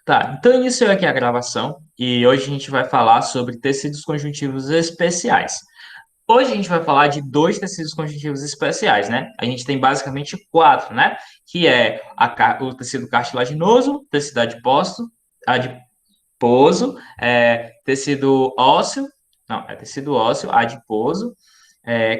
Tá, então iniciou aqui a gravação e hoje a gente vai falar sobre tecidos conjuntivos especiais. Hoje a gente vai falar de dois tecidos conjuntivos especiais, né? A gente tem basicamente quatro, né? Que é o tecido cartilaginoso, tecido adiposo, tecido ósseo, não, é tecido ósseo, adiposo,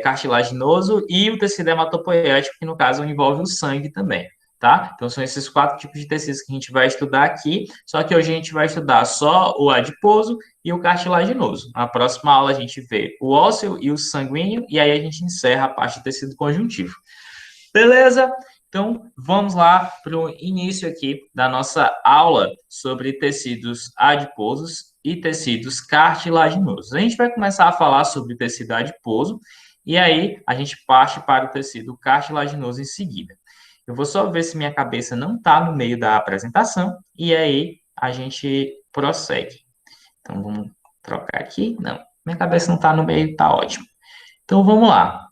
cartilaginoso e o tecido hematopoético, que no caso envolve o sangue também, tá? Então são esses quatro tipos de tecidos que a gente vai estudar aqui, só que hoje a gente vai estudar só o adiposo e o cartilaginoso. Na próxima aula a gente vê o ósseo e o sanguíneo, e aí a gente encerra a parte do tecido conjuntivo. Beleza? Então, vamos lá para o início aqui da nossa aula sobre tecidos adiposos e tecidos cartilaginosos. A gente vai começar a falar sobre o tecido adiposo e aí a gente parte para o tecido cartilaginoso em seguida. Eu vou só ver se minha cabeça não está no meio da apresentação e aí a gente prossegue. Então, vamos trocar aqui. Não, minha cabeça não está no meio, está ótimo. Então, vamos lá.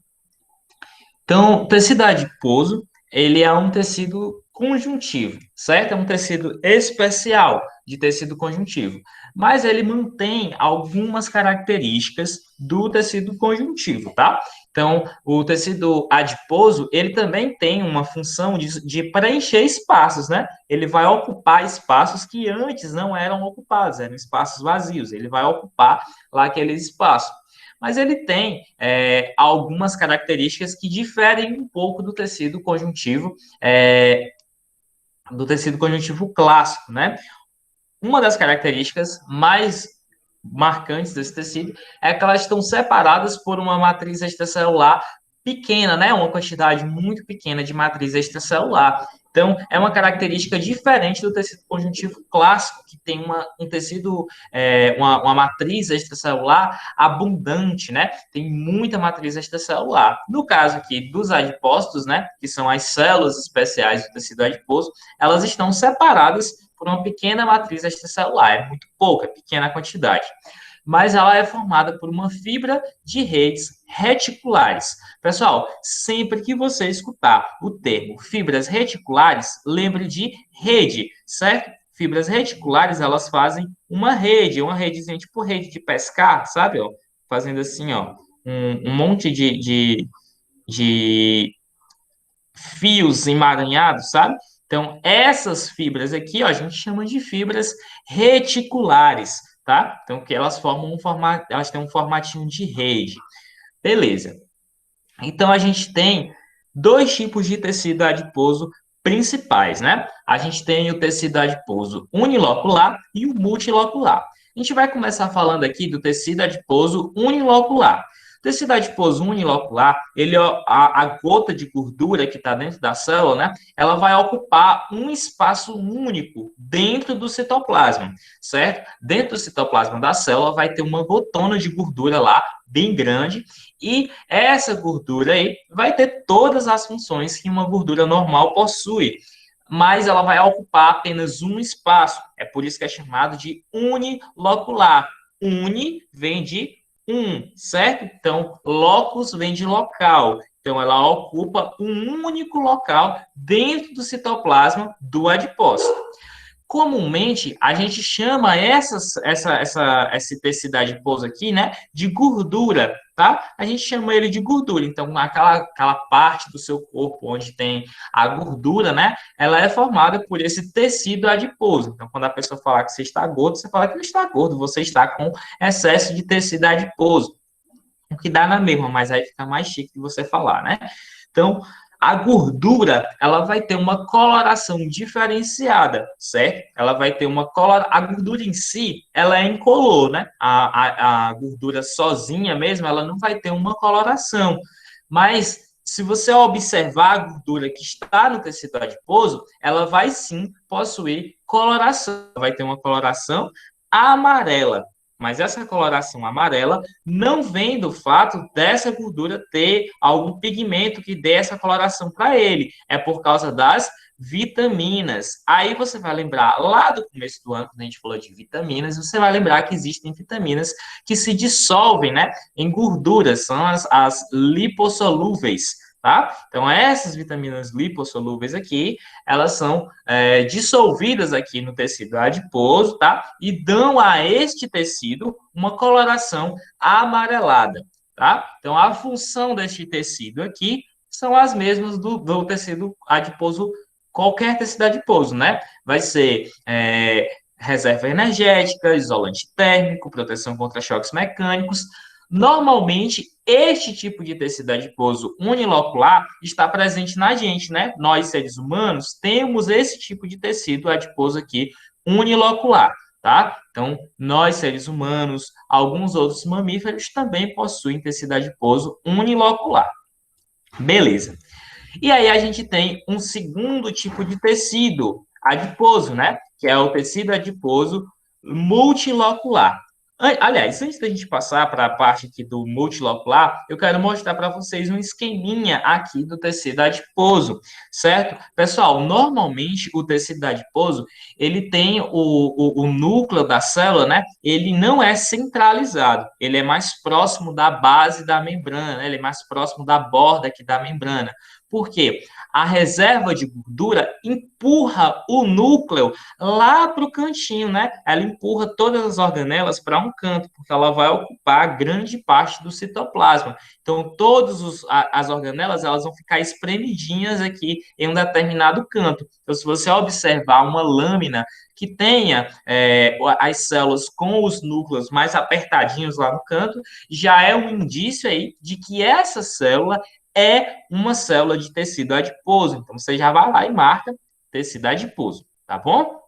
Então, o tecido adiposo, ele é um tecido conjuntivo, certo? É um tecido especial de tecido conjuntivo, mas ele mantém algumas características do tecido conjuntivo, tá? Então, o tecido adiposo, ele também tem uma função de preencher espaços, né? Ele vai ocupar espaços que antes não eram ocupados, eram espaços vazios. Ele vai ocupar lá aquele espaço, mas ele tem algumas características que diferem um pouco do tecido conjuntivo clássico, né? Uma das características mais marcantes desse tecido é que elas estão separadas por uma matriz extracelular pequena, né? Uma quantidade muito pequena de matriz extracelular. Então, é uma característica diferente do tecido conjuntivo clássico, que tem um tecido, uma matriz extracelular abundante, né? Tem muita matriz extracelular. No caso aqui dos adipócitos, né? Que são as células especiais do tecido adiposo, elas estão separadas por uma pequena matriz extracelular. É muito pouca, pequena quantidade, mas ela é formada por uma fibra de redes reticulares. Pessoal, sempre que você escutar o termo fibras reticulares, lembre de rede, certo? Fibras reticulares, elas fazem uma redezinha, tipo rede de pescar, sabe? Ó, fazendo assim, ó, um monte de fios emaranhados, sabe? Então, essas fibras aqui, ó, a gente chama de fibras reticulares, tá? Então, que elas formam elas têm um formatinho de rede. Beleza. Então, a gente tem dois tipos de tecido adiposo principais, né? A gente tem o tecido adiposo unilocular e o multilocular. A gente vai começar falando aqui do tecido adiposo unilocular. O tecido adiposo unilocular, a gota de gordura que está dentro da célula, né? Ela vai ocupar um espaço único dentro do citoplasma, certo? Dentro do citoplasma da célula vai ter uma gotona de gordura lá, bem grande, e essa gordura aí vai ter todas as funções que uma gordura normal possui, mas ela vai ocupar apenas um espaço. É por isso que é chamado de unilocular. Uni vem de certo? Então, locus vem de local. Então, ela ocupa um único local dentro do citoplasma do adipócito. Comumente, a gente chama esse tecido adiposo aqui, né, de gordura, tá? A gente chama ele de gordura. Então, aquela parte do seu corpo onde tem a gordura, né, ela é formada por esse tecido adiposo. Então, quando a pessoa falar que você está gordo, você fala que não está gordo, você está com excesso de tecido adiposo. O que dá na mesma, mas aí fica mais chique de você falar, né? Então, a gordura, ela vai ter uma coloração diferenciada, certo? Ela vai ter a gordura em si, ela é incolor, né? A gordura sozinha mesmo, ela não vai ter uma coloração. Mas, se você observar a gordura que está no tecido adiposo, ela vai sim possuir coloração. Vai ter uma coloração amarela. Mas essa coloração amarela não vem do fato dessa gordura ter algum pigmento que dê essa coloração para ele. É por causa das vitaminas. Aí você vai lembrar, lá do começo do ano, quando a gente falou de vitaminas, você vai lembrar que existem vitaminas que se dissolvem, né, em gorduras, são as lipossolúveis, tá? Então, essas vitaminas lipossolúveis aqui, elas são dissolvidas aqui no tecido adiposo, tá? E dão a este tecido uma coloração amarelada, tá? Então, a função deste tecido aqui são as mesmas do tecido adiposo, qualquer tecido adiposo, né? Vai ser reserva energética, isolante térmico, proteção contra choques mecânicos. Normalmente, este tipo de tecido adiposo unilocular está presente na gente, né? Nós, seres humanos, temos esse tipo de tecido adiposo aqui unilocular, tá? Então, nós, seres humanos, alguns outros mamíferos também possuem tecido adiposo unilocular. Beleza. E aí a gente tem um segundo tipo de tecido adiposo, né? Que é o tecido adiposo multilocular. Aliás, antes da gente passar para a parte aqui do multilocular, eu quero mostrar para vocês um esqueminha aqui do tecido adiposo, certo? Pessoal, normalmente o tecido adiposo, ele tem o núcleo da célula, né? Ele não é centralizado, ele é mais próximo da base da membrana, né? Ele é mais próximo da borda aqui da membrana. Por quê? A reserva de gordura empurra o núcleo lá para o cantinho, né? Ela empurra todas as organelas para um canto, porque ela vai ocupar grande parte do citoplasma. Então, todas as organelas elas vão ficar espremidinhas aqui em um determinado canto. Então, se você observar uma lâmina que tenha as células com os núcleos mais apertadinhos lá no canto, já é um indício aí de que essa célula é uma célula de tecido adiposo. Então, você já vai lá e marca tecido adiposo, tá bom?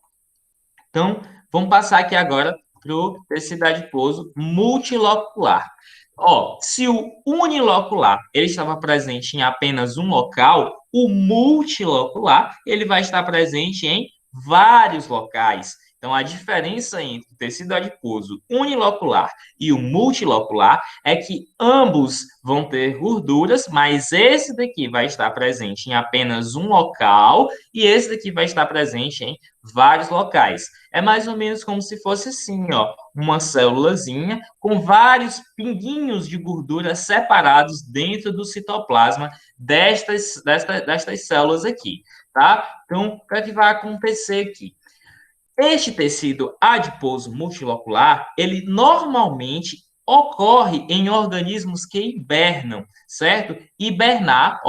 Então, vamos passar aqui agora para o tecido adiposo multilocular. Ó, se o unilocular ele estava presente em apenas um local, o multilocular ele vai estar presente em vários locais. Então, a diferença entre o tecido adiposo unilocular e o multilocular é que ambos vão ter gorduras, mas esse daqui vai estar presente em apenas um local e esse daqui vai estar presente em vários locais. É mais ou menos como se fosse assim, ó, uma célulazinha com vários pinguinhos de gordura separados dentro do citoplasma destas células aqui, tá? Então, o que é que vai acontecer aqui? Este tecido adiposo multilocular, ele normalmente ocorre em organismos que hibernam, certo? Hibernar,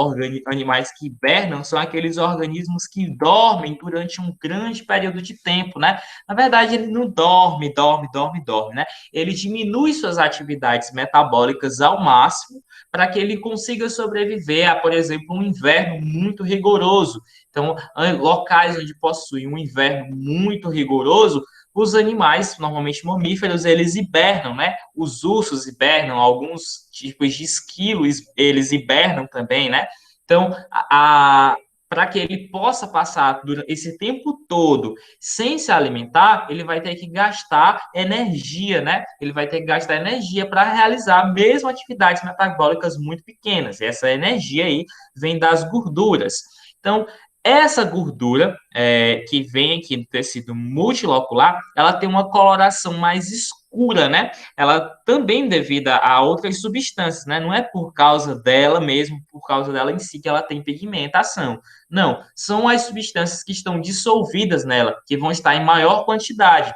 animais que hibernam, são aqueles organismos que dormem durante um grande período de tempo, né? Na verdade, ele não dorme, né? Ele diminui suas atividades metabólicas ao máximo para que ele consiga sobreviver a, por exemplo, um inverno muito rigoroso. Então, locais onde possuem um inverno muito rigoroso, os animais, normalmente mamíferos, eles hibernam, né? Os ursos hibernam, alguns tipos de esquilos, eles hibernam também, né? Então, para que ele possa passar esse tempo todo sem se alimentar, ele vai ter que gastar energia, né? Ele vai ter que gastar energia para realizar mesmo atividades metabólicas muito pequenas. E essa energia aí vem das gorduras. Então, essa gordura que vem aqui do tecido multilocular, ela tem uma coloração mais escura, né? Ela também devido a outras substâncias, né? Não é por causa dela mesmo, por causa dela em si que ela tem pigmentação. Não, são as substâncias que estão dissolvidas nela, que vão estar em maior quantidade.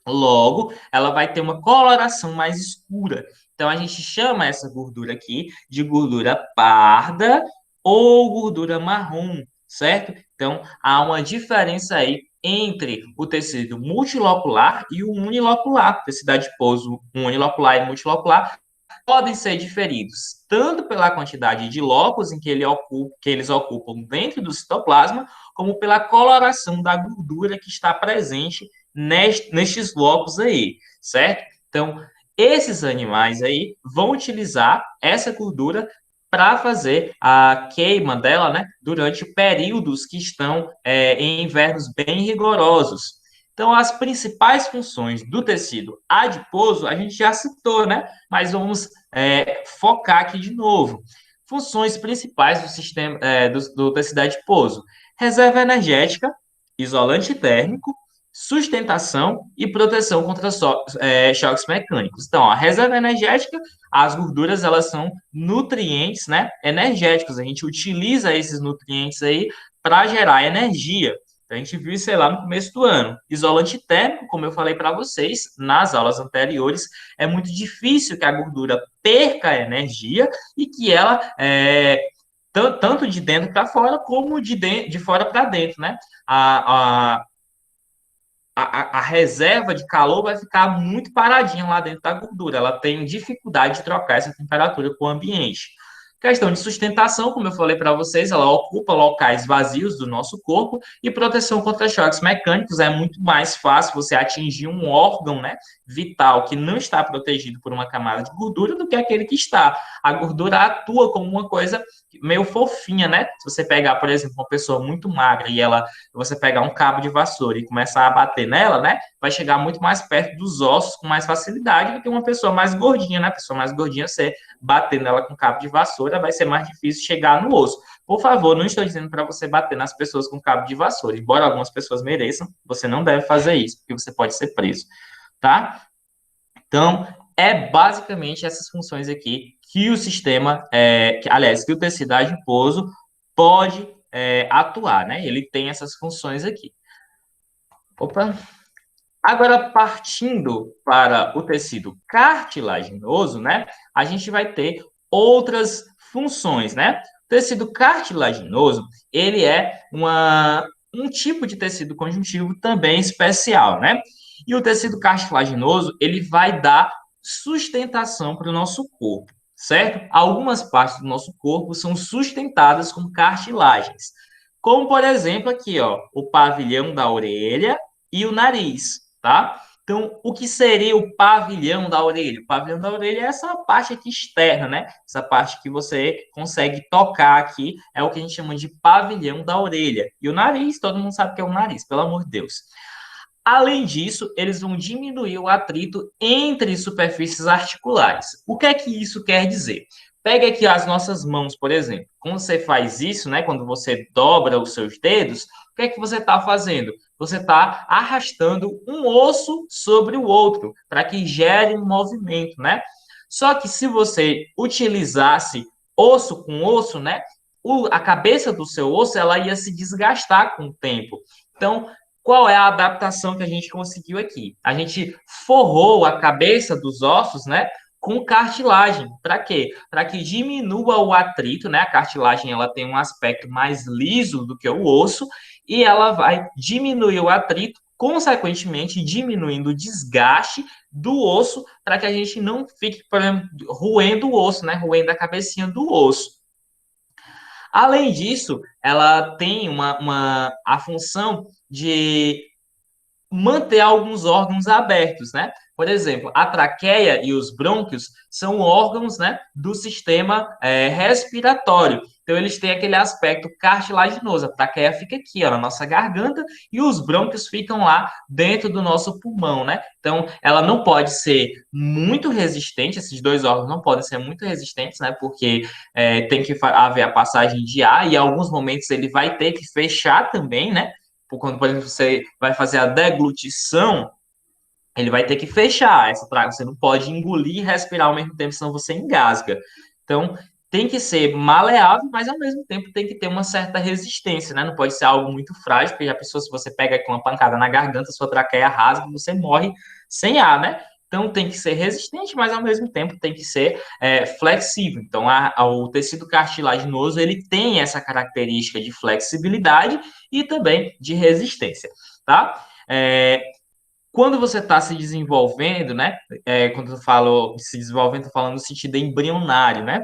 Logo, ela vai ter uma coloração mais escura. Então, a gente chama essa gordura aqui de gordura parda ou gordura marrom, certo? Então, há uma diferença aí entre o tecido multilocular e o unilocular. Tecido adiposo unilocular e multilocular podem ser diferidos tanto pela quantidade de locos em que eles ocupam dentro do citoplasma, como pela coloração da gordura que está presente nestes locos aí, certo? Então, esses animais aí vão utilizar essa gordura para fazer a queima dela, né, durante períodos que estão em invernos bem rigorosos. Então, as principais funções do tecido adiposo, a gente já citou, né? Mas vamos focar aqui de novo. Funções principais do sistema do tecido adiposo: reserva energética, isolante térmico, sustentação e proteção contra choques mecânicos. Então, a reserva energética, as gorduras, elas são nutrientes, né, energéticos. A gente utiliza esses nutrientes aí para gerar energia. A gente viu isso, sei lá, no começo do ano. Isolante térmico, como eu falei para vocês nas aulas anteriores, é muito difícil que a gordura perca energia e que ela, tanto de dentro para fora, como de fora para dentro, né? A, a reserva de calor vai ficar muito paradinha lá dentro da gordura. Ela tem dificuldade de trocar essa temperatura com o ambiente. Questão de sustentação, como eu falei para vocês, ela ocupa locais vazios do nosso corpo e proteção contra choques mecânicos é muito mais fácil você atingir um órgão, né, vital que não está protegido por uma camada de gordura do que aquele que está. A gordura atua como uma coisa meio fofinha, né? Se você pegar, por exemplo, uma pessoa muito magra e você pegar um cabo de vassoura e começar a bater nela, né, vai chegar muito mais perto dos ossos com mais facilidade do que uma pessoa mais gordinha, né? A pessoa mais gordinha, você bater nela com cabo de vassoura, vai ser mais difícil chegar no osso. Por favor, não estou dizendo para você bater nas pessoas com cabo de vassoura. Embora algumas pessoas mereçam, você não deve fazer isso, porque você pode ser preso, tá? Então, é basicamente essas funções aqui que o sistema, que o tecido adiposo pode atuar, né? Ele tem essas funções aqui. Opa! Agora, partindo para o tecido cartilaginoso, né? A gente vai ter outras funções, né? O tecido cartilaginoso, ele é um tipo de tecido conjuntivo também especial, né? E o tecido cartilaginoso, ele vai dar sustentação para o nosso corpo, certo? Algumas partes do nosso corpo são sustentadas com cartilagens, como, por exemplo, aqui, ó, o pavilhão da orelha e o nariz, tá? Então, o que seria o pavilhão da orelha? O pavilhão da orelha é essa parte aqui externa, né? Essa parte que você consegue tocar aqui é o que a gente chama de pavilhão da orelha. E o nariz, todo mundo sabe que é o nariz, pelo amor de Deus. Além disso, eles vão diminuir o atrito entre superfícies articulares. O que é que isso quer dizer? Pega aqui as nossas mãos, por exemplo. Quando você faz isso, né? Quando você dobra os seus dedos, o que é que você está fazendo? Você está arrastando um osso sobre o outro, para que gere um movimento, né? Só que se você utilizasse osso com osso, né? A cabeça do seu osso, ela ia se desgastar com o tempo. Então, qual é a adaptação que a gente conseguiu aqui? A gente forrou a cabeça dos ossos, né, com cartilagem. Para quê? Para que diminua o atrito, né? A cartilagem ela tem um aspecto mais liso do que o osso e ela vai diminuir o atrito, consequentemente diminuindo o desgaste do osso, para que a gente não fique, por exemplo, roendo o osso, né? Roendo a cabecinha do osso. Além disso, ela tem a função de manter alguns órgãos abertos, né? Por exemplo, a traqueia e os brônquios são órgãos, né, do sistema respiratório. Então, eles têm aquele aspecto cartilaginoso. A traqueia fica aqui, ó, na nossa garganta, e os brônquios ficam lá dentro do nosso pulmão, né? Então, ela não pode ser muito resistente, esses dois órgãos não podem ser muito resistentes, né? Porque tem que haver a passagem de ar, e em alguns momentos ele vai ter que fechar também, né? Quando, por exemplo, você vai fazer a deglutição, ele vai ter que fechar essa traga. Você não pode engolir e respirar ao mesmo tempo, senão você engasga. Então, tem que ser maleável, mas ao mesmo tempo tem que ter uma certa resistência, né? Não pode ser algo muito frágil, porque já pensou, se você pega com uma pancada na garganta, sua traqueia rasga, você morre sem ar, né? Então tem que ser resistente, mas ao mesmo tempo tem que ser flexível. Então o tecido cartilaginoso ele tem essa característica de flexibilidade e também de resistência, tá? Quando você está se desenvolvendo, né? Quando eu falo se desenvolvendo, estou falando no sentido embrionário, né?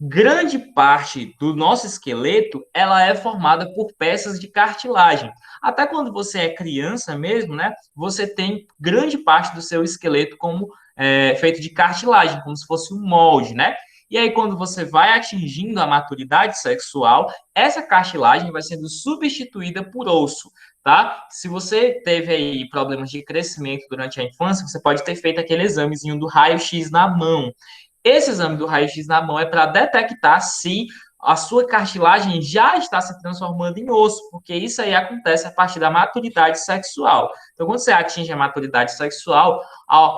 Grande parte do nosso esqueleto ela é formada por peças de cartilagem. Até quando você é criança mesmo, né? Você tem grande parte do seu esqueleto como feito de cartilagem, como se fosse um molde, né? E aí, quando você vai atingindo a maturidade sexual, essa cartilagem vai sendo substituída por osso, tá? Se você teve aí problemas de crescimento durante a infância, você pode ter feito aquele examezinho do raio-x na mão. Esse exame do raio-x na mão é para detectar se a sua cartilagem já está se transformando em osso, porque isso aí acontece a partir da maturidade sexual. Então, quando você atinge a maturidade sexual,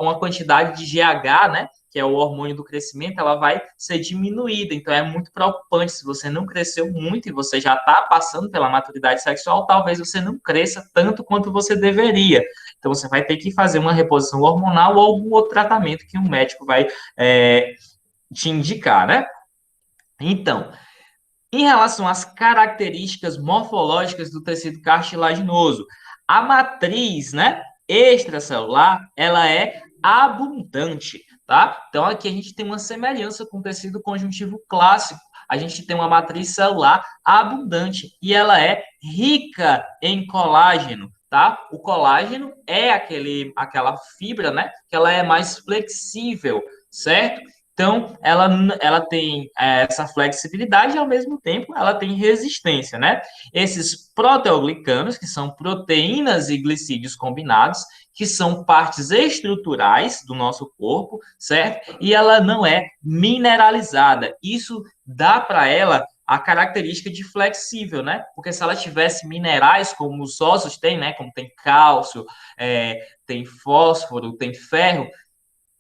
uma quantidade de GH, né, que é o hormônio do crescimento, ela vai ser diminuída. Então, é muito preocupante. Se você não cresceu muito e você já está passando pela maturidade sexual, talvez você não cresça tanto quanto você deveria. Então, você vai ter que fazer uma reposição hormonal ou algum outro tratamento que um médico vai te indicar, né? Então, em relação às características morfológicas do tecido cartilaginoso, a matriz, né, extracelular, ela é abundante, tá? Então, aqui a gente tem uma semelhança com o tecido conjuntivo clássico. A gente tem uma matriz celular abundante e ela é rica em colágeno, tá? O colágeno é aquela fibra, né, que ela é mais flexível, certo? Então, ela tem essa flexibilidade e, ao mesmo tempo, ela tem resistência, né? Esses proteoglicanos, que são proteínas e glicídios combinados, que são partes estruturais do nosso corpo, certo? E ela não é mineralizada. Isso dá para ela a característica de flexível, né? Porque se ela tivesse minerais, como os ossos têm, né? Como tem cálcio, tem fósforo, tem ferro,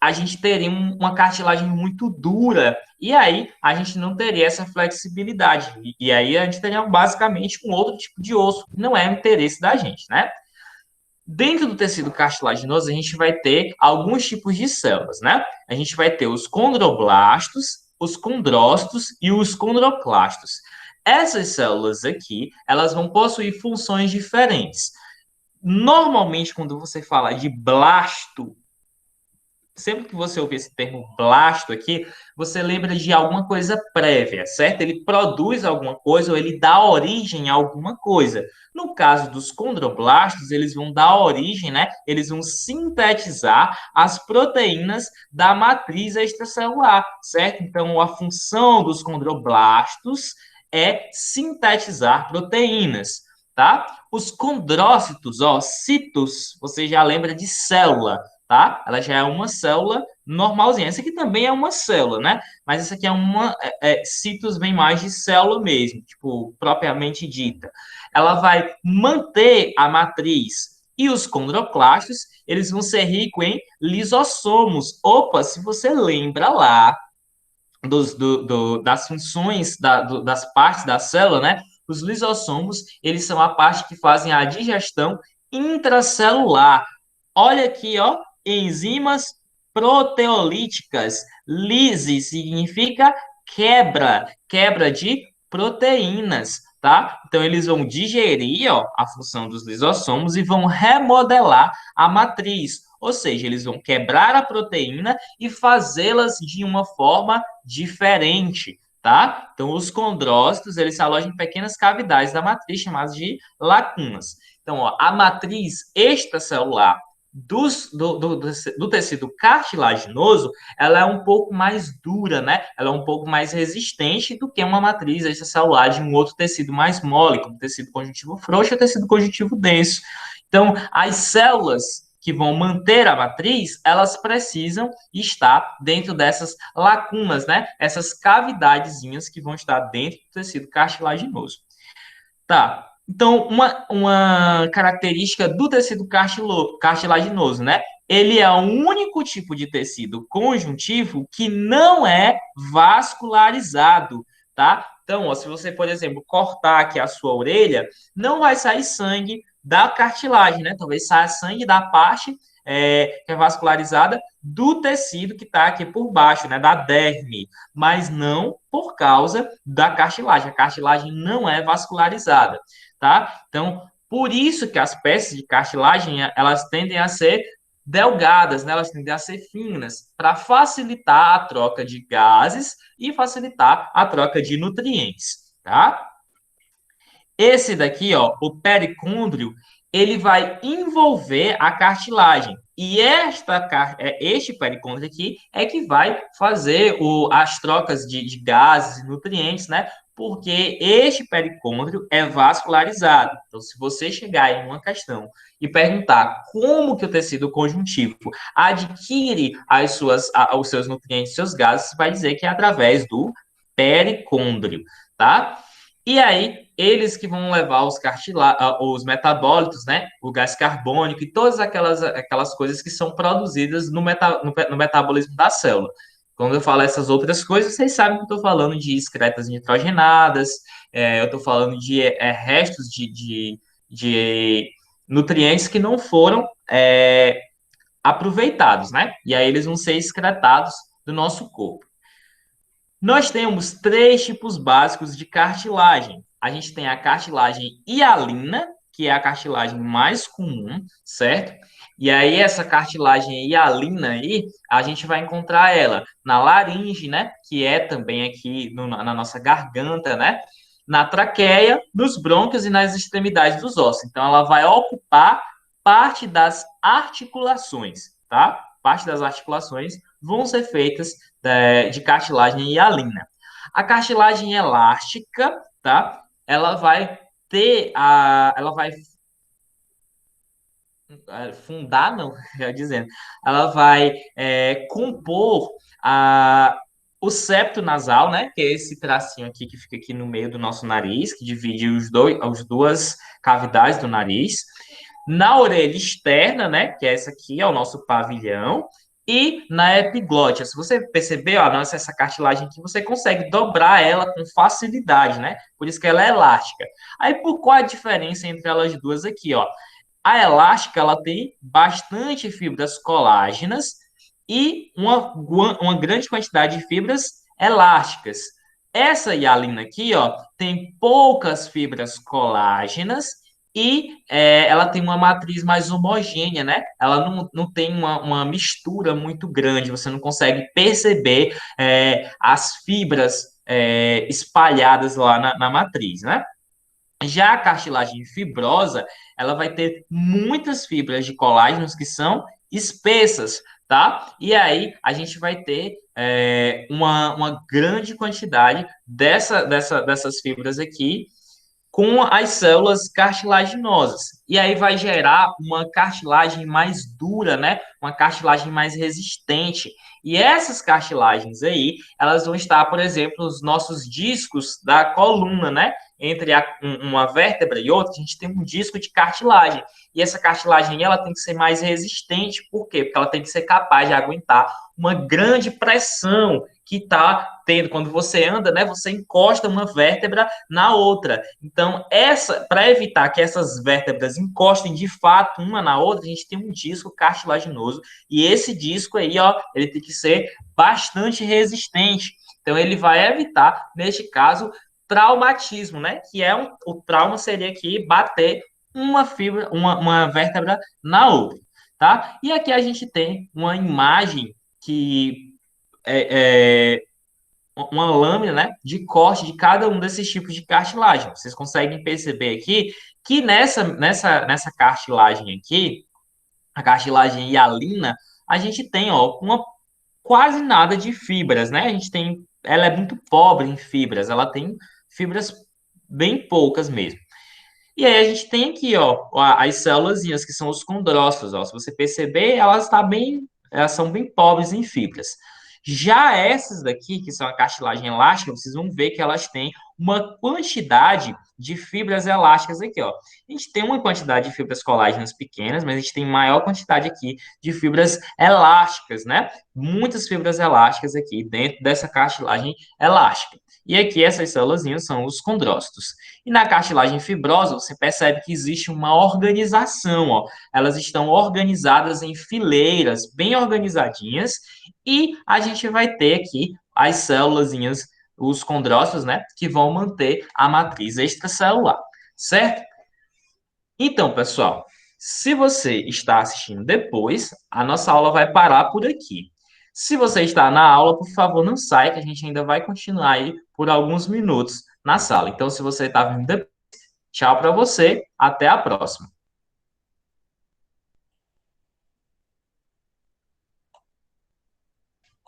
a gente teria uma cartilagem muito dura, e aí a gente não teria essa flexibilidade. E aí a gente teria basicamente um outro tipo de osso, que não é o interesse da gente, né? Dentro do tecido cartilaginoso, a gente vai ter alguns tipos de células, né? A gente vai ter os condroblastos, os condrócitos e os condroclastos. Essas células aqui, elas vão possuir funções diferentes. Normalmente, quando você fala de blasto, sempre que você ouvir esse termo blasto aqui, você lembra de alguma coisa prévia, certo? Ele produz alguma coisa ou ele dá origem a alguma coisa. No caso dos condroblastos, eles vão dar origem, né? Eles vão sintetizar as proteínas da matriz extracelular, certo? Então, a função dos condroblastos é sintetizar proteínas, tá? Os condrócitos, ó, citos, você já lembra de célula, tá? Ela já é uma célula normalzinha. Essa aqui também é uma célula, né? Mas essa aqui é uma... citos vem mais de célula mesmo, tipo, propriamente dita. Ela vai manter a matriz. E os condroclastos, eles vão ser ricos em lisossomos. Opa, se você lembra lá das funções das partes da célula, né? Os lisossomos, eles são a parte que fazem a digestão intracelular. Olha aqui, ó, enzimas proteolíticas. Lise significa quebra, quebra de proteínas, tá? Então eles vão digerir, ó, a função dos lisossomos e vão remodelar a matriz. Ou seja, eles vão quebrar a proteína e fazê-las de uma forma diferente, tá? Então, os condrócitos, eles se alojam em pequenas cavidades da matriz, chamadas de lacunas. Então, ó, a matriz extracelular do tecido cartilaginoso, ela é um pouco mais dura, né? Ela é um pouco mais resistente do que uma matriz extracelular de um outro tecido mais mole, como tecido conjuntivo frouxo ou tecido conjuntivo denso. Então, as células que vão manter a matriz, elas precisam estar dentro dessas lacunas, né? Essas cavidadezinhas que vão estar dentro do tecido cartilaginoso. Tá. Então, uma característica do tecido cartilaginoso, né? Ele é o único tipo de tecido conjuntivo que não é vascularizado, tá? Então, ó, se você, por exemplo, cortar aqui a sua orelha, não vai sair sangue da cartilagem, né? Talvez saia sangue da parte que é vascularizada do tecido que está aqui por baixo, né? Da derme, mas não por causa da cartilagem. A cartilagem não é vascularizada, tá? Então, por isso que as peças de cartilagem, elas tendem a ser delgadas, né? Elas tendem a ser finas, para facilitar a troca de gases e facilitar a troca de nutrientes, tá? Esse daqui, ó, o pericôndrio, ele vai envolver a cartilagem. E este pericôndrio aqui é que vai fazer as trocas de gases e nutrientes, né? Porque este pericôndrio é vascularizado. Então, se você chegar em uma questão e perguntar como que o tecido conjuntivo adquire os seus nutrientes, seus gases, você vai dizer que é através do pericôndrio, tá? E aí, eles que vão levar os metabólitos, né? O gás carbônico e todas aquelas coisas que são produzidas no metabolismo da célula. Quando eu falo essas outras coisas, vocês sabem que eu estou falando de excretas nitrogenadas, eu estou falando de restos de nutrientes que não foram aproveitados, né? E aí eles vão ser excretados do nosso corpo. Nós temos três tipos básicos de cartilagem. A gente tem a cartilagem hialina, que é a cartilagem mais comum, certo? E aí, essa cartilagem hialina aí, a gente vai encontrar ela na laringe, né? Que é também aqui na nossa garganta, né? Na traqueia, nos brônquios e nas extremidades dos ossos. Então, ela vai ocupar parte das articulações, tá? Parte das articulações vão ser feitas de cartilagem hialina. A cartilagem elástica, tá? Ela vai ela vai fundar, não, já dizendo, ela vai compor o septo nasal, né? Que é esse tracinho aqui que fica aqui no meio do nosso nariz, que divide as duas cavidades do nariz. Na orelha externa, né? Que é essa aqui, é o nosso pavilhão. E na epiglote. Se você perceber, ó, essa cartilagem aqui, você consegue dobrar ela com facilidade, né? Por isso que ela é elástica. Aí, por qual a diferença entre elas duas aqui, ó? A elástica, ela tem bastante fibras colágenas e uma grande quantidade de fibras elásticas. Essa hialina aqui, ó, tem poucas fibras colágenas e ela tem uma matriz mais homogênea, né? Ela não tem uma mistura muito grande, você não consegue perceber as fibras espalhadas lá na matriz, né? Já a cartilagem fibrosa, ela vai ter muitas fibras de colágenos que são espessas, tá? E aí a gente vai ter uma grande quantidade dessas fibras aqui com as células cartilaginosas. E aí vai gerar uma cartilagem mais dura, né? Uma cartilagem mais resistente. E essas cartilagens aí, elas vão estar, por exemplo, nos nossos discos da coluna, né? Entre uma vértebra e outra, a gente tem um disco de cartilagem. E essa cartilagem, ela tem que ser mais resistente. Por quê? Porque ela tem que ser capaz de aguentar uma grande pressão que está tendo. Quando você anda, né? Você encosta uma vértebra na outra. Então, para evitar que essas vértebras encostem de fato uma na outra, a gente tem um disco cartilaginoso. E esse disco aí, ó, ele tem que ser bastante resistente. Então, ele vai evitar, neste caso, traumatismo, né? O trauma seria aqui bater uma vértebra na outra, tá? E aqui a gente tem uma imagem que é, uma lâmina, né, de corte de cada um desses tipos de cartilagem. Vocês conseguem perceber aqui que nessa cartilagem aqui, a cartilagem hialina, a gente tem, ó, quase nada de fibras, né? Ela é muito pobre em fibras, ela tem fibras bem poucas mesmo. E aí a gente tem aqui, ó, as célulazinhas que são os condrócitos, ó. Se você perceber, elas são bem pobres em fibras. Já essas daqui, que são a cartilagem elástica, vocês vão ver que elas têm uma quantidade de fibras elásticas aqui, ó. A gente tem uma quantidade de fibras colágenas pequenas, mas a gente tem maior quantidade aqui de fibras elásticas, né? Muitas fibras elásticas aqui dentro dessa cartilagem elástica. E aqui essas células são os condrócitos. E na cartilagem fibrosa, você percebe que existe uma organização, ó. Elas estão organizadas em fileiras, bem organizadinhas, e a gente vai ter aqui as células, os condrócitos, né, que vão manter a matriz extracelular, certo? Então, pessoal, se você está assistindo depois, a nossa aula vai parar por aqui. Se você está na aula, por favor, não saia, que a gente ainda vai continuar aí por alguns minutos na sala. Então, se você está vindo depois, tchau para você, até a próxima.